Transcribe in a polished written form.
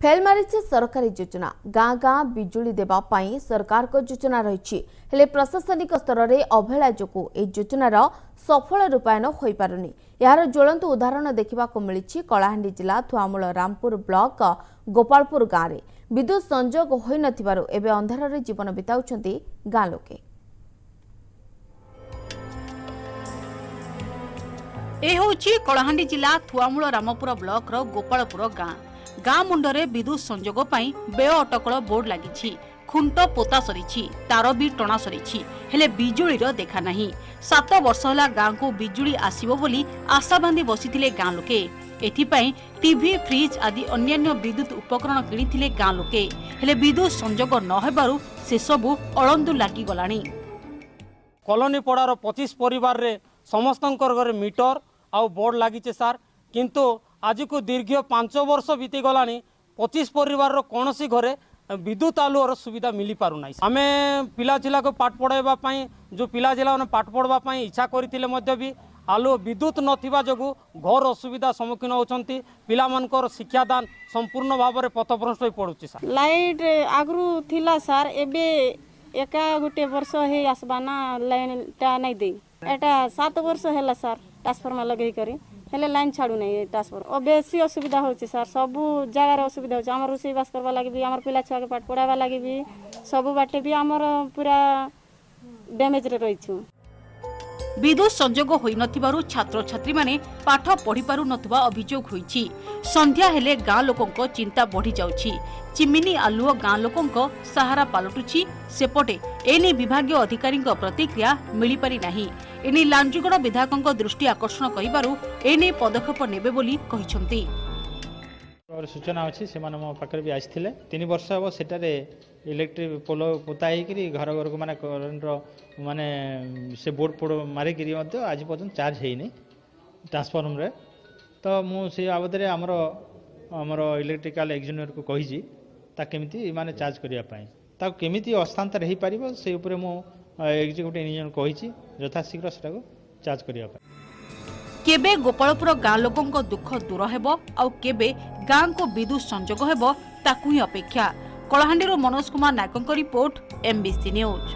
Fail मारिছে सरकारी योजना गाँ गाँ बिजुली देवाई सरकार को योजना रही हेले प्रशासनिक स्तर में अवहेला जो योजनार सफल रूपायन हो पारुनी। यार ज्वलंत उदाहरण देखा मिली कलाहांडी जिला थुआमूल रामपुर ब्लॉक गोपालपुर गाँव में विद्युत संजोग हो नथिबारु एबे अंधार जीवन बिताउछंती गाँ लोके। ए होची कलाहांडी जिला थुआमूल रामपुर ब्लॉक रो गोपालपुर गाँ मुंडरे विद्युत संजोग पाई बेय अटकल बोर्ड लगी खुंट पोता सरी तार भी टणा सरी हेले बिजुलीर देखा नहीं। 7 वर्ष होला गाँ को बिजुली आसीबो बोली आशा बांधी बसिथिले गाँ लोके। एथिपाई टीवी फ्रिज आदि अन्यान्य विद्युत उपकरण किनिथिले गाँ लोके हेले विद्युत संजोग न हेबारु से सबु अळंदु लागि गलानी। कॉलोनी पड़ार 25 परिवार रे समस्तंकर घरे मीटर आउ बोर्ड लगी सार किंतु आज को दीर्घ 5 वर्ष बीती गलानी 25 परिवार कौन सी घरे विद्युत आलुअर सुविधा मिली पारुना। आम पिला जिला को पाठ पढ़ाइबा जो पिला जिला ने पाठ पढ़ा इच्छा करते भी आलु विद्युत नथिबा जोगु घर असुविधा सम्मुखीन होचंती। पिला मानकर शिक्षादान संपूर्ण भाव में पथभ्रष्ट हो पड़ुछि। सर लाइट आगरू थिला सर एबे एका गुटे वर्ष हे आसबाना लाइन टा नहीं दे एटा 7 वर्ष हैला सर ट्रांसफार्मर लगे करी हेले लाइन छाड़ू नहीं ट्रांसफर और बेसी असुविधा होची सर सबु जगार असुविधा होची। हमर रोसई बास करबा लागि भी हमर पिला छुआ के पाठ पढ़ावा लागि भी सबु बाटे भी हमर पूरा डैमेज रे रही छु। विद्युत संजोग होई नथिबारु छात्र छात्री माने पाठ पढ़ी पारु नथबा अभियोग होईछि। संध्या हेले गाँ लोकंक चिंता बढ़ी जाउछि। चिमिनी आलुओ गाँ लोकंक सहारा पालटुछि। सेपटे एने विभागीय अधिकारी प्रतिक्रिया मिली पारि नाही। एने लांजुगड़ विधायक दृष्टि आकर्षण करिबारु एने पदक्षेप नेबे बोली कहिसंती। सूचना अच्छी से मो पाखे भी आसते 3 वर्ष हम सेटारे इलेक्ट्रिक पोल पोता होकर घर घर को माने करेन्ट माने से बोर्ड पोड़ मारिक आज पर्यटन चार्ज होनी ट्रांसफॉर्मर रे। तो मुझे बाबद आमर आमर इलेक्ट्रिकल इंजीनियर को कही केमी माने चार्ज करने केमी हस्तांतर हो पार से एग्जीक्यूटिव इंजीनियर कही यथाशीघ्र से चार्ज करने। केबे गोपालपुर गाँ लोकंक दुख दूर हेबो आउ केबे गाँ को विद्युत संजोग हेबो ताकु ही अपेक्षा। कलाहांडी मनोज कुमार नायकों रिपोर्ट MBC न्यूज।